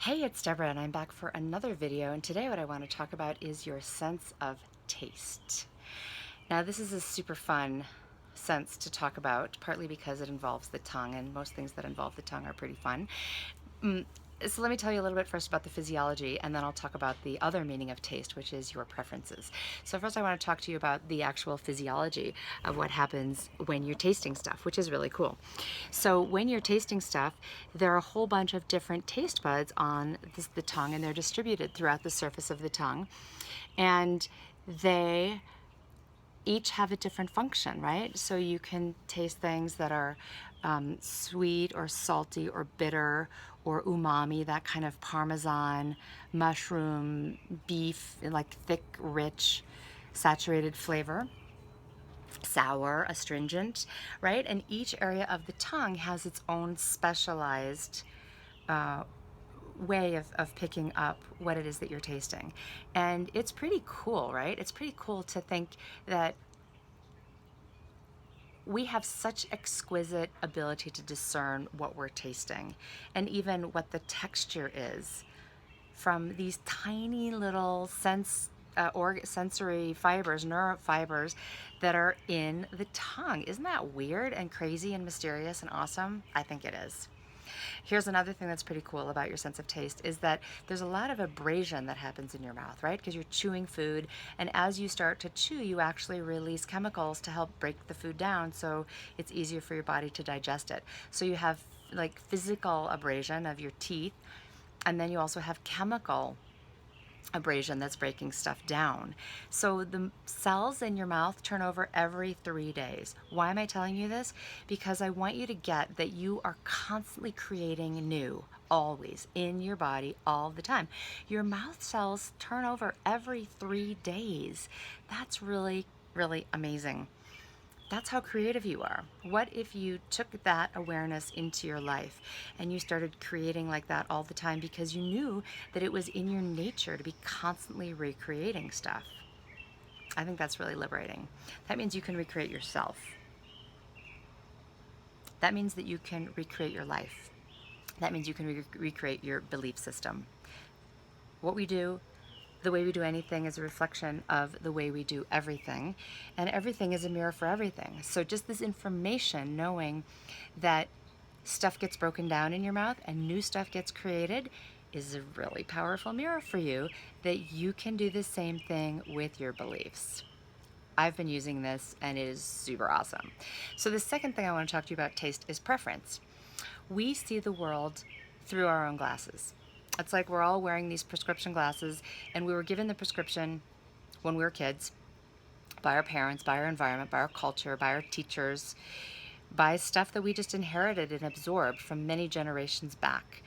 Hey, it's Deborah, and I'm back for another video. And today, what I want to talk about is your sense of taste. Now, this is a super fun sense to talk about, partly because it involves the tongue, and most things that involve the tongue are pretty fun. So let me tell you a little bit first about the physiology, and then I'll talk about the other meaning of taste, which is your preferences. So first I want to talk to you about the actual physiology of what happens when you're tasting stuff, which is really cool. So when you're tasting stuff, there are a whole bunch of different taste buds on the tongue, and they're distributed throughout the surface of the tongue. And they each have a different function, right? So you can taste things that are sweet or salty or bitter or umami, that kind of Parmesan, mushroom, beef, like thick, rich, saturated flavor. Sour, astringent, right? And each area of the tongue has its own specialized way of picking up what it is that you're tasting. And it's pretty cool, right? It's pretty cool to think that we have such exquisite ability to discern what we're tasting and even what the texture is from these tiny little sensory fibers, neurofibers that are in the tongue. Isn't that weird and crazy and mysterious and awesome? I think it is. Here's another thing that's pretty cool about your sense of taste is that there's a lot of abrasion that happens in your mouth, right? Because you're chewing food, and as you start to chew, you actually release chemicals to help break the food down so it's easier for your body to digest it. So you have like physical abrasion of your teeth, and then you also have chemical abrasion that's breaking stuff down. So the cells in your mouth turn over every 3 days. Why am I telling you this? Because I want you to get that you are constantly creating new, always, in your body, all the time. Your mouth cells turn over every 3 days. That's really, really amazing. That's how creative you are. What if you took that awareness into your life and you started creating like that all the time because you knew that it was in your nature to be constantly recreating stuff? I think that's really liberating. That means you can recreate yourself. That means that you can recreate your life. That means you can recreate your belief system. What we do, the way we do anything is a reflection of the way we do everything, and everything is a mirror for everything. So just this information, knowing that stuff gets broken down in your mouth and new stuff gets created, is a really powerful mirror for you, that you can do the same thing with your beliefs. I've been using this and it is super awesome. So the second thing I want to talk to you about taste is preference. We see the world through our own glasses. It's like we're all wearing these prescription glasses, and we were given the prescription when we were kids by our parents, by our environment, by our culture, by our teachers, by stuff that we just inherited and absorbed from many generations back.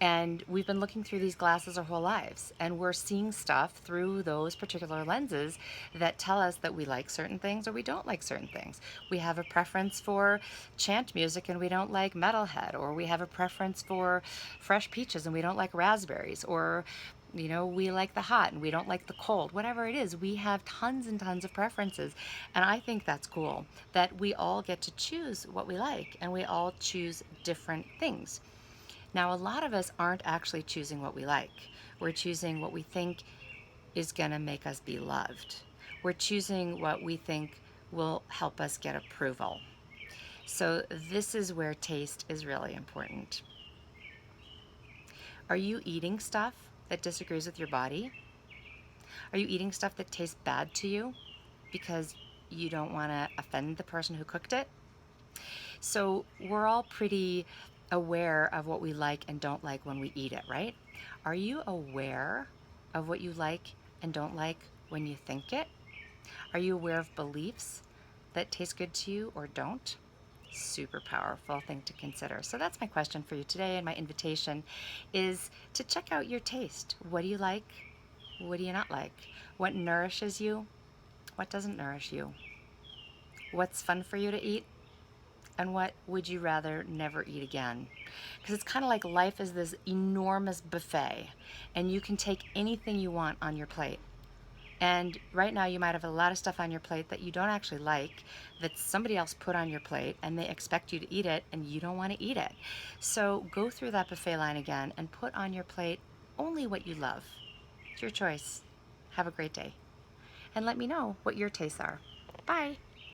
And we've been looking through these glasses our whole lives, and we're seeing stuff through those particular lenses that tell us that we like certain things or we don't like certain things. We have a preference for chant music and we don't like metalhead, or we have a preference for fresh peaches and we don't like raspberries, or we like the hot and we don't like the cold. Whatever it is, we have tons and tons of preferences. And I think that's cool that we all get to choose what we like and we all choose different things. Now, a lot of us aren't actually choosing what we like. We're choosing what we think is going to make us be loved. We're choosing what we think will help us get approval. So this is where taste is really important. Are you eating stuff that disagrees with your body? Are you eating stuff that tastes bad to you because you don't want to offend the person who cooked it? So we're all pretty aware of what we like and don't like when we eat it, right? Are you aware of what you like and don't like when you think it? Are you aware of beliefs that taste good to you or don't? Super powerful thing to consider. So that's my question for you today, and my invitation is to check out your taste. What do you like? What do you not like? What nourishes you? What doesn't nourish you? What's fun for you to eat? And what would you rather never eat again? Because it's kind of like life is this enormous buffet, and you can take anything you want on your plate. And right now, you might have a lot of stuff on your plate that you don't actually like, that somebody else put on your plate, and they expect you to eat it, and you don't want to eat it. So go through that buffet line again and put on your plate only what you love. It's your choice. Have a great day. And let me know what your tastes are. Bye.